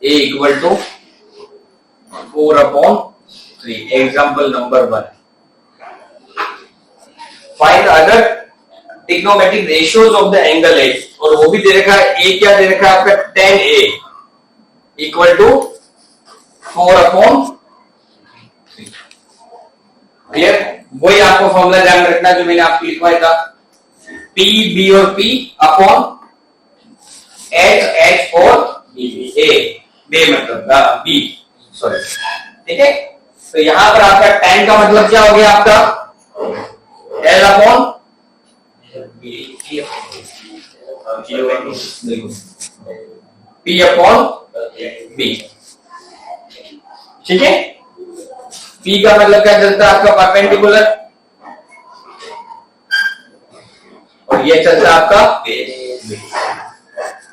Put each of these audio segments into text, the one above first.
a equal to 4/3. Example number 1. Find other trigonometric ratios of the angle A, और वो भी दे रखा है a, क्या दे रखा है आपका, tan a equal to 4/3. Clear? वही आपको फॉर्मूला ध्यान रखना जो मैंने आपको लिखवाया था, P B और P अपॉन H और A, बे मतलब B, सॉरी. ठीक है, तो यहां पर आपका tan का मतलब क्या हो गया आपका, L upon P upon B. ठीक है, P का मतलब क्या चलता है आपका, परपेंडिकुलर, और ये चलता है आपका बेस.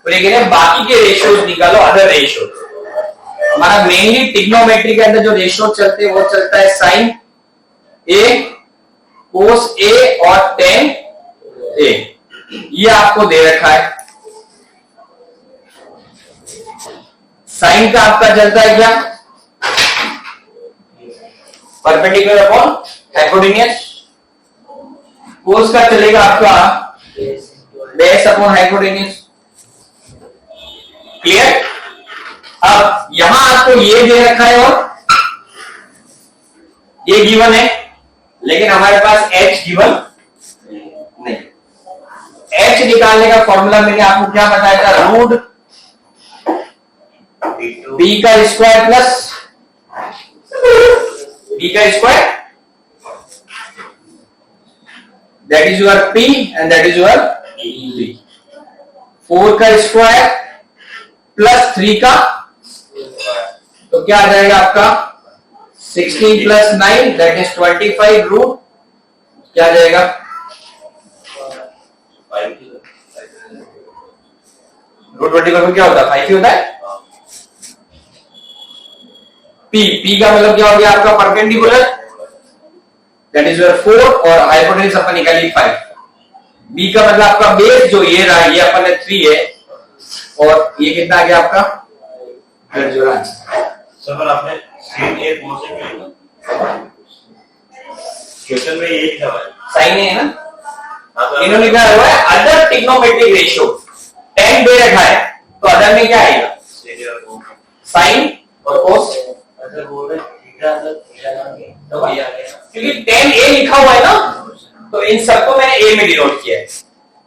लेकिन बाकी के रेशियोज निकालो, अदर रेशियो. हमारा मेनली ट्रिग्नोमेट्री के अंदर जो रेशियो चलते हैं वो चलता है साइन ए, कोस ए और टेन ए. ये आपको दे रखा है. साइन का आपका चलता है क्या, परपेंडिकुलर अपॉन हाइपोटेन्यूस. कोस का चलेगा आपका बेस अपॉन हाइपोटेन्यूस. क्लियर? अब यहां आपको ये दे रखा है और ये गिवन है, लेकिन हमारे पास h गिवन नहीं. h निकालने का फॉर्मूला मैंने आपको क्या बताया था, रूट b का स्क्वायर प्लस b का square, that is your p and that is your b. 4 का स्क्वायर प्लस 3 का, तो क्या आ जाएगा आपका 16 प्लस 9 दैट इज 25 रूट क्या आ जाएगा, रूट 25 क्या होता है, 5 ही होता है. P का मतलब क्या हो गया आपका, परपेंडिकुलर, दैट इज योर 4, और हाइपोटेन्यूस अपन निकाली 5. B का मतलब आपका बेस जो ये रहा, ये अपन ने 3 है, और ये कितना आ गया आपका, सर आपने sin A कौन से क्वेश्चन में ये लिखा है, साइन ए है ना, इन्होंने लिखा हुआ है अदर ट्रिग्नोमेट्रिक रेशियो. tan दे रखा है, तो अदर में क्या आएगा, साइन और कोस. अच्छा बोल रहे थीटा क्योंकि tan a लिखा हुआ है ना, तो इन सबको मैंने a में डिनोट किया है.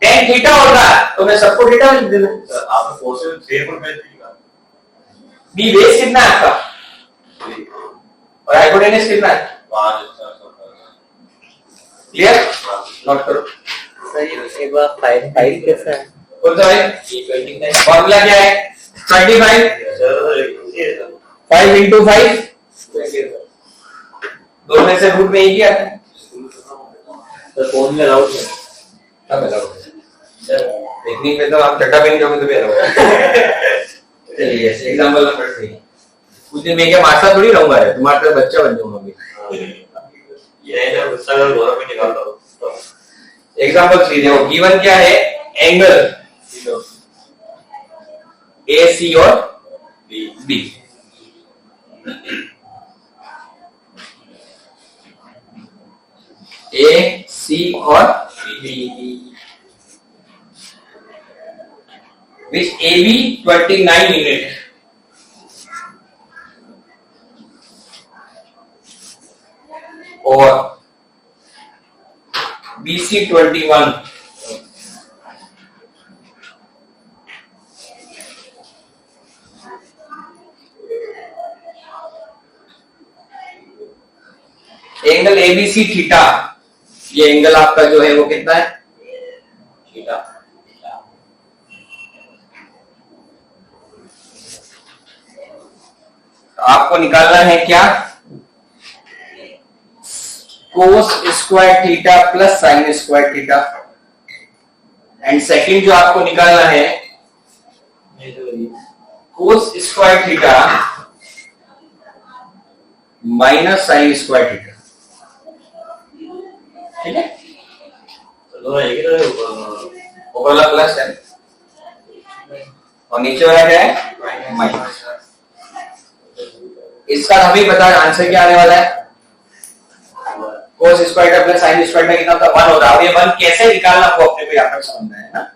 tan थीटा होगा तो मैं सबको थीटा में लिख दूंगा. आपने क्वेश्चन 3 पर बेस लिखा, b बेस कितना है आपका, और हाइपोटेन्यूस कितना है, 5. क्लियर? नोट करो. सही. एक बार फाइल कैसा है, कौन सा है, फॉर्मूला क्या है, 25 5 into 5, दो में से रूट में ही किया है, तो फोन में अलाउड है, सब अलाउड है. टेक्निक में तो आप चट्टा पेन करोगे तो भी अलाउड है. चलिए एग्जांपल नंबर 3. कुछ दिन मैं क्या मास्टर थोड़ी रहूंगा, तुम्हारा तो बच्चा बन जाऊंगा अभी. ये ना गुस्सा कर घोड़ा में निकाल दो. एग्जांपल 3 देखो, गिवन क्या है, एंगल AC और B. AC और B, which AB 29 यूनिट और BC 21. एंगल ABC थीटा, ये एंगल आपका जो है वो कितना है, थीटा. आपको निकालना है क्या, cos square theta plus sine square theta. And second जो आपको निकालना है, cos square theta minus sine square theta. ठीक है, तो ये ऊपर वाला प्लस है और नीचे वाला क्या है, माइनस. इसका हमें पता है आंसर क्या आने वाला है, cos स्क्वायर का प्लस sin स्क्वायर का कितना होता है 1 होता है। अब ये 1 कैसे निकालना वो अपने को यहाँ पर समझना है ना।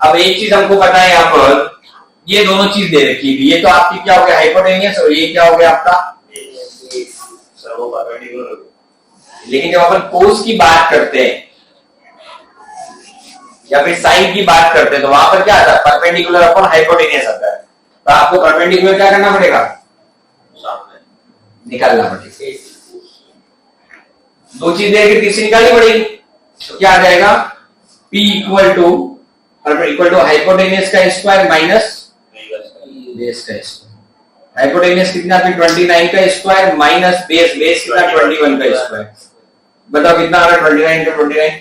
अब एक चीज हमको पता है यहाँ पर ये दोनों चीज दे रखी है, ये तो आपकी क्या हो गया हाइपोटेनियस और ये क्या हो गया आपका, लेकिन जब अपन कोस की बात करते हैं या फिर साइन की बात करते हैं तो वहां पर क्या आता है परपेंडिकुलर अपॉन हाइपोटेनियस आता है। तो आपको परपेंडिकुलर क्या करना पड़ेगा, निकालना पड़ेगा। दो चीज दे के तीसरी निकालनी पड़ेगी तो क्या आ जाएगा P इक्वल टू हाइपोटेनियस का स्क्वायर माइनस बेस का स्क्वायर। हाइपोटेनियस कितना फिर 29 का स्क्वायर माइनस बेस कितना 21 का स्क्वायर। बताओ कितना आ रहा है 29 का 29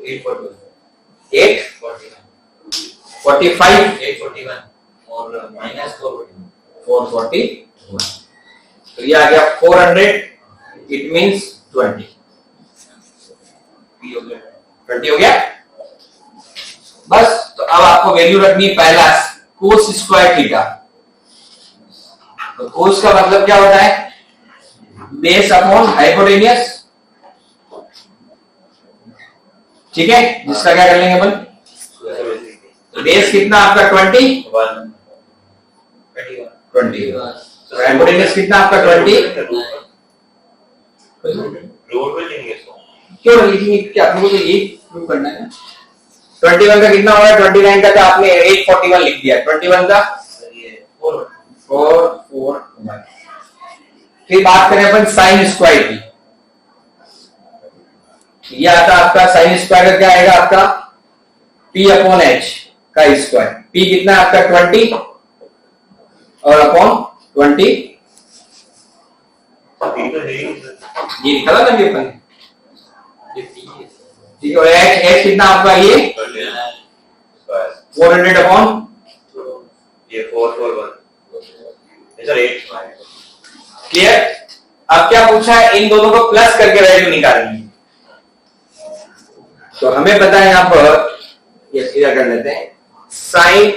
845 और माइनस 441 तो ये आ गया 400 इट मींस 20 हो गया। बस तो अब आपको वैल्यू रखनी पहला कोस स्क्वायर थीटा। तो कोस का मतलब क्या होता है बेस अपॉन हाइपोटेनियस, ठीक है, जिसका क्या कर लेंगे अपन बेस कितना आपका 20 हाइपोटेनियस कितना आपका 20 क्यों लिखेंगे क्या आपको तो ये प्रूव करना है ना। 21 का कितना होगा 29 का तो आपने 841 लिख दिया 21 का 441। फिर बात करें अपन साइन स्क्वायर की, ये आता आपका साइन स्क्वायर का क्या आएगा आपका P अपॉन H का स्क्वायर। P कितना है आपका 20 और अपॉन 20 ये निकाला ना ये अपन, ठीक है। और H कितना आपका ये 400 अपॉन ये 441 सर 8 क्लियर। अब क्या पूछा है इन दोनों को प्लस करके वैल्यू निकालनी है। तो हमें पता है यहां पर ये सीधा कर लेते हैं sine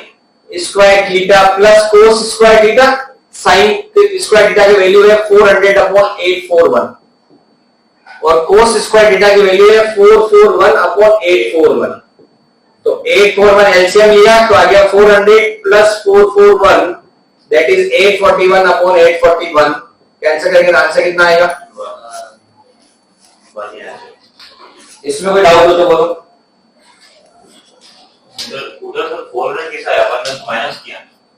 square theta plus cos square theta. Sine square theta की वैल्यू है 400 अपॉन 841 और कोस स्क्वायर थीटा की वैल्यू है 441 अपॉन 841। तो 841 एलसीएम लिया तो आ गया 400 plus 441 that is 841 upon 841। Cancel करेंगे तो आंसर कितना आएगा। इसमें कोई डाउट हो तो बोलो। उधर सर 400 कैसा है अपन ने माइनस किया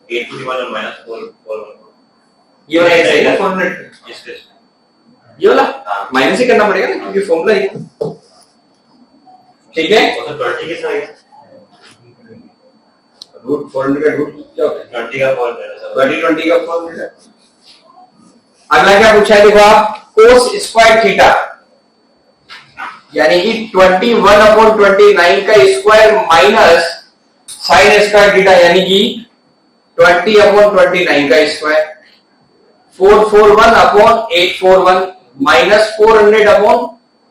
841 और माइनस 441 ये वाला ऐसे है 400 इसके ये वाला माइनस ही करना पड़ेगा ना क्योंकि फॉर्मूला ही है, ठीक है। और 20 कैसा है रूट 400 का रूट क्या होता है 20 का 400 20 का 400। अगला क्या पूछा है देखो आप कोस स्क्वायर थीटा यानी कि 21 अपॉन 29 का square minus sine square theta यानी कि 20 अपॉन 29 का square 441 upon 841 minus 400 upon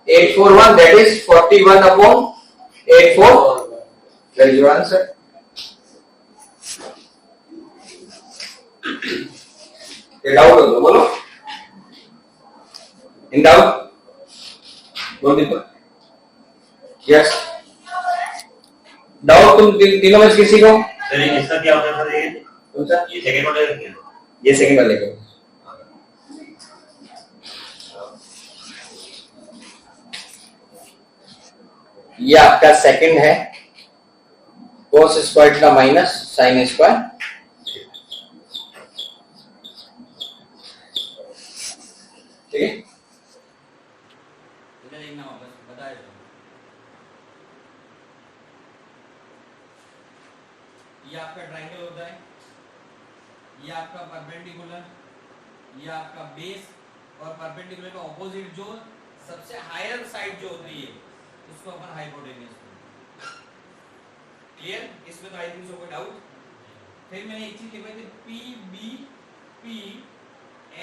841 that is 41 upon 84। That is your answer. ये डाउट हो तो बोलो, इन डाउट बोल दीपक। यस डाउट तुम तीनों में से किसी को। सर ये इसका क्या होता है सर ये कौन सा ये सेकंड वाला है क्या ये सेकंड वाले को। ये आपका सेकंड है कोस स्क्वायर का माइनस साइन स्क्वायर, ठीक है। ये आपका ट्रायंगल होता है, ये आपका परपेंडिकुलर, ये आपका बेस और परपेंडिकुलर का ऑपोजिट जो सबसे हायर साइड जो होती है उसको अपन हाइपोटेन्यूज बोलते हैं। क्लियर, इसमें तो आई थिंक सो कोई डाउट। फिर मैंने एक चीज लिखवाई थी P B P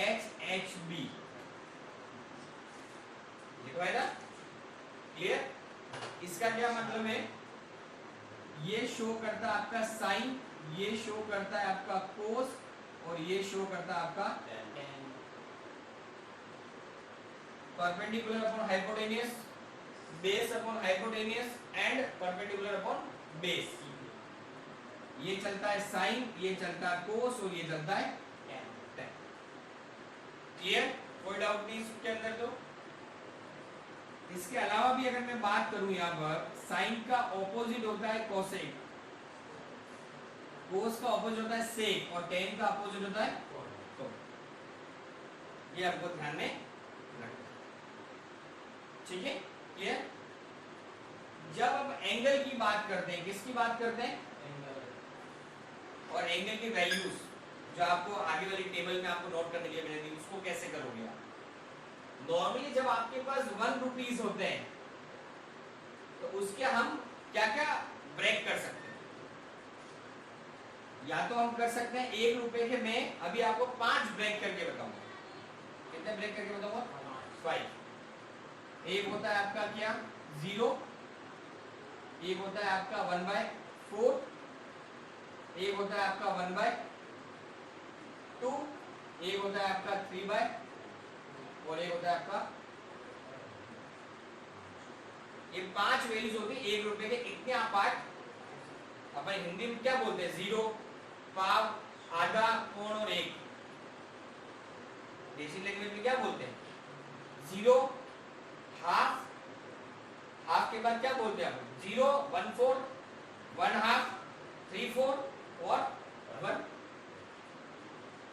H H B लिखवाया था। क्लियर, इसका क्या मतलब है ये शो करता आपका साइन ये शो करता है आपका कोस और ये शो करता है आपका perpendicular upon hypotenuse, base upon hypotenuse and perpendicular upon base. ये चलता है साइन, ये चलता है कोस और ये चलता है tan। क्लियर? कोई डाउट नहीं इसके अंदर? तो इसके अलावा भी अगर मैं बात करूं यहाँ पर, साइन का ऑपोजिट होता है कोसेक, कोस का ऑपोजिट होता है सेक और tan का ऑपोजिट होता है cot। ये आपको ध्यान में रखना, ठीक है? क्लियर? जब हम एंगल की बात करते हैं, किसकी बात करते हैं? और एंगल की वैल्यूज जो आपको आगे वाली टेबल में आपको नोट करने के लिए मैंने दी, उसको कैसे करोगे आप? नॉर्मली जब आपके पास 1 रुपीस होते हैं तो उसके हम क्या क्या ब्रेक कर सकते हैं? या तो हम कर सकते हैं 1 रुपए के, मैं अभी आपको 5 ब्रेक करके बताऊंगा। कितने ब्रेक करके बताऊंगा? 5। एक होता है आपका क्या? 0, एक होता है आपका 1/4, एक होता है आपका 1/2, एक होता है आपका 3/, और एक होता है आपका, ये 5 वैल्यूज होती है 1 रुपए के। इतने पार्ट अपन हिंदी में क्या बोलते हैं? 0, पाव, आधा, पौन और 1। देसी लैंग्वेज में क्या बोलते हैं? 0, हाफ, हाफ के बाद क्या बोलते हैं आप? 0, 1/4, 1/2, 3/4 और 1।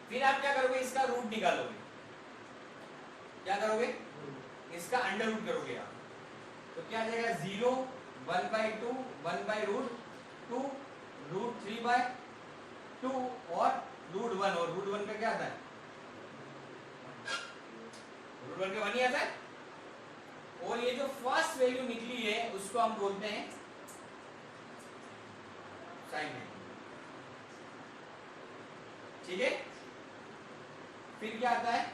फिर आप क्या करोगे? इसका रूट निकालोगे। क्या करोगे? इसका अंडर रूट करोगे आप, तो क्या आ जाएगा? 0, 1/2, 1/√2, √3/2 और √1। और √1 का क्या आता है? √1 का 1 ही आता है। और ये जो फर्स्ट वैल्यू निकली है उसको हम बोलते हैं साइन। ठीक है? फिर क्या आता है?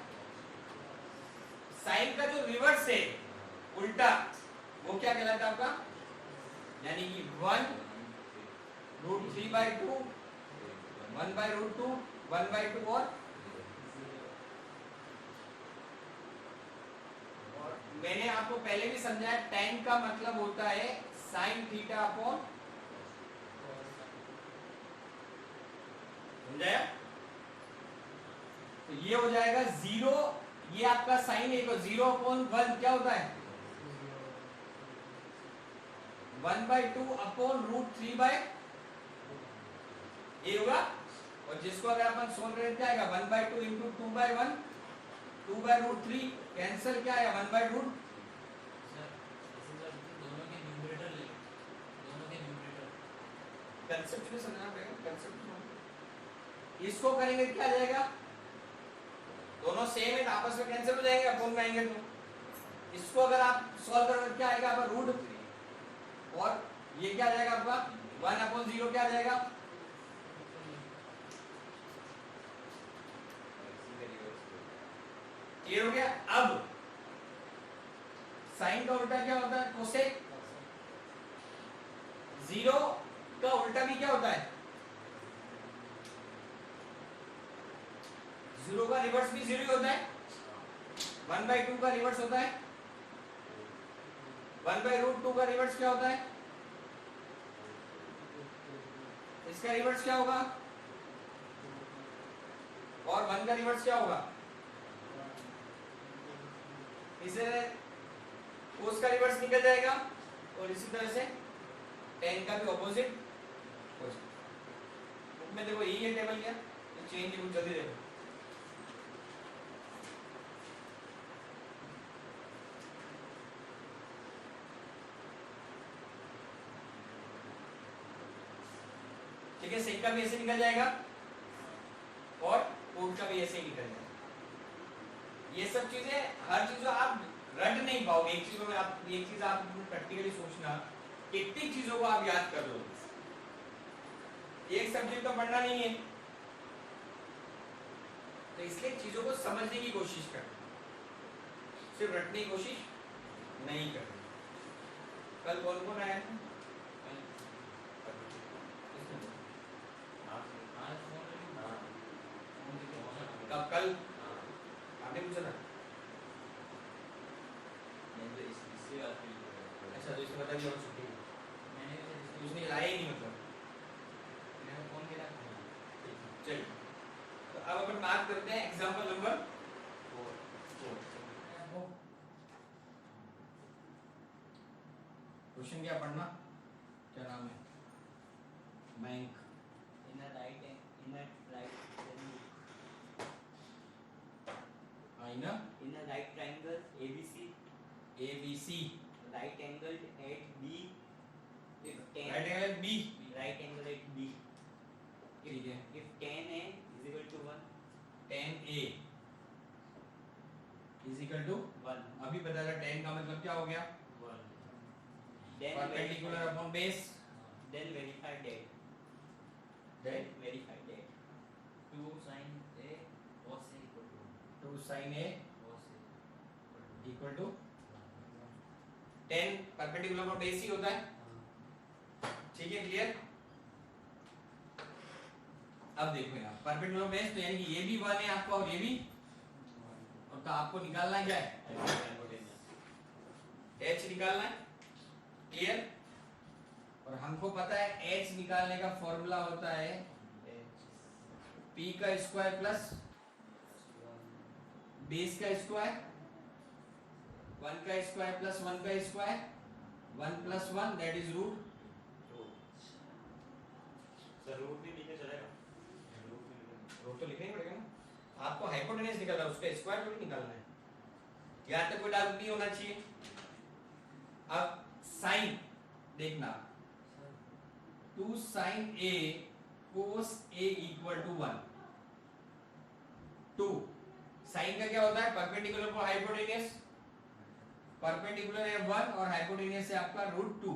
साइन का जो रिवर्स है, उल्टा, वो क्या कहलाता है आपका? यानी कि 1 √3/2, 1/√2, 1/2 और मैंने आपको पहले भी समझाया, tan का मतलब होता है sin थीटा अपॉन, समझाया? तो ये हो जाएगा 0, ये आपका साइन है, तो 0/1 क्या होता है? 1/2 अपॉन √3/, ये होगा। और जिसको अगर अपन सोल्व करें क्या आएगा? 1/2 इंटू 2/1, 2/√3 कैंसिल, क्या आएगा? 1/√। कंसेप्ट में समझना पड़ेगा, कंसेप्ट। इसको करेंगे क्या आ जाएगा? दोनों सेम है, आपस में कैंसिल हो जाएंगे, अपॉन में आएंगे तो। इसको अगर आप सॉल्व करोगे क्या आएगा आपका? रूट, और ये क्या आ जाएगा आपका? 1/0 क्या आ जाएगा? क्लियर हो गया? अब साइन का उल्टा क्या होता है? कोसेक। 0 का उल्टा भी क्या होता है? 0 का रिवर्स भी 0 ही होता है। 1/2 का रिवर्स होता है। 1/√2 का रिवर्स क्या होता है? इसका रिवर्स क्या होगा? और 1 का रिवर्स क्या होगा? इसे कोस का रिवर्स निकल जाएगा, और इसी तरह से tan का भी ऑपोजिट हो जाएगा। बुक में देखो यही है टेबल, क्या तो चेंज कुछ जल्दी देखो। ठीक है, सेक का भी ऐसे निकल जाएगा और कोट का भी ऐसे ही निकल जाएगा। ये सब चीजें, हर चीज आप रट नहीं पाओगे। एक चीज में आप, एक चीज आप प्रैक्टिकली सोचना, कितनी चीजों को आप याद कर लोगे? एक सब्जेक्ट तो पढ़ना नहीं है, तो इसलिए चीजों को समझने की कोशिश कर, सिर्फ रटने की कोशिश नहीं कर। कल कौन कौन आया? कल आपने पूछा था। इससे बात नहीं अच्छा तो इसका मतलब ये हो छुट्टी है। मैंने तो उसने लाया ही नहीं मतलब। मैंने फोन किया चलिए तो अब अपन बात करते हैं एग्जांपल नंबर 4। क्वेश्चन क्या पढ़ना, क्या नाम है? बैंक इन अ राइट आईना in a right triangle ABC, ABC right angled at B, if tan right angle B right angle at B, ठीक है। if tan A is equal to 1, tan A is equal to 1, अभी पता चला tan का मतलब क्या हो गया? 1, then perpendicular upon base, then verify that, then verify that 2 sin A cos A equal to 2 sin A cos A equal to tan perpendicular upon base ही होता है। ठीक है, क्लियर? अब देखो यहाँ परपेंडिकुलर बेस तो यानी कि ये भी 1 है आपका और ये भी, और तो आपको निकालना क्या है? h निकालना है, क्लियर? और हमको पता है h निकालने का फॉर्मूला होता है p का स्क्वायर प्लस बेस का स्क्वायर, 1 का स्क्वायर प्लस 1 का square, 1 plus 1 that is root. Sir root भी नीचे चलेगा, रूट तो लिखना ही पड़ेगा ना, आपको हाइपोटेन्यूज निकालना है, उसका स्क्वायर थोड़ी निकालना है, यहाँ तक कोई डाउट नहीं होना चाहिए। अब साइन देखना, 2 sin A cos A equal to 1। 2 sine का क्या होता है? परपेंडिकुलर को हाइपोटेन्यूज, परपेंडिकुलर है 1 और हाइपोटेन्यूज है आपका √2।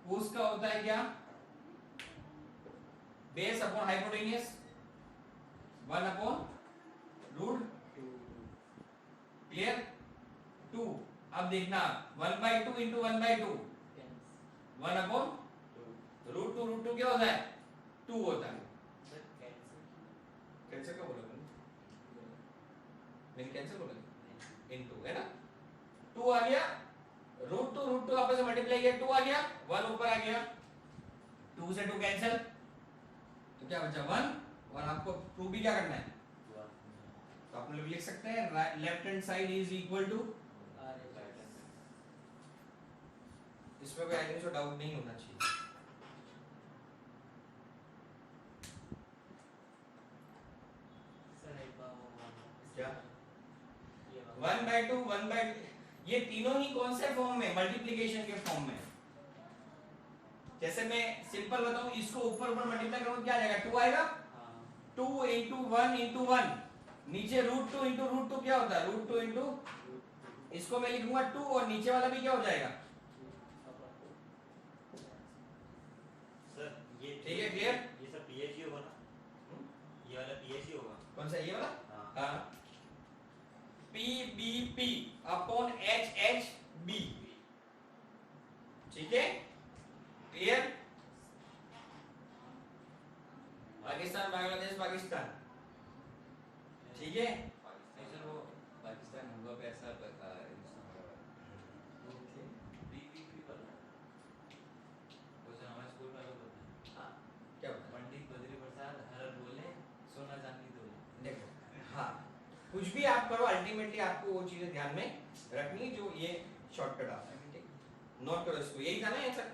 cos का होता है क्या? Base upon hypotenuse 1 upon √2, clear? 2 अब देखना 1/2 इंटू 1/2 1 अपॉन √2 क्या होता है? 2 होता है। कैंसिल क्या बोला मैंने? मैंने कैंसिल बोला इनटू, है ना? 2 आ गया, √2 आपस में मल्टीप्लाई किया, 2 आ गया, 1 ऊपर आ गया, 2 से 2 कैंसिल, तो क्या बचा? 1। और आपको प्रूव भी क्या करना है? तो आप लोग लिख सकते हैं left hand side is equal to, इसमें कोई आई थिंक डाउट नहीं होना चाहिए। क्या 1/2 1/2 ये तीनों ही कौन से फॉर्म में? मल्टीप्लिकेशन के फॉर्म में। जैसे मैं सिंपल बताऊं, इसको ऊपर ऊपर मल्टीप्लाई करूंगा क्या आ जाएगा? 2 आएगा, 2 इंटू 1 इंटू 1, नीचे √2 इंटू √2 क्या होता है? √2 इंटू, इसको मैं लिखूंगा 2 और नीचे वाला भी क्या हो जाएगा? सर ये ठीक है, क्लियर? ये सब पीएच होगा ना, ये वाला पीएच होगा। कौन सा? ये वाला? हाँ। हाँ, PBP अपॉन HHB, ठीक है, क्लियर? पाकिस्तान बांग्लादेश पाकिस्तान, ठीक है। सर वो पाकिस्तान होगा पे ऐसा बता ओके, बीबीपी वाला वो सर हमारे स्कूल में लोग होता है। हाँ क्या बता? पंडित बद्री प्रसाद हर बोले सोना चांदी दो। देखो, हाँ कुछ भी आप करो, अल्टीमेटली आपको वो चीजें ध्यान में रखनी जो ये शॉर्टकट आता है। ठीक, नोट करो इसको, यही था ना आंसर।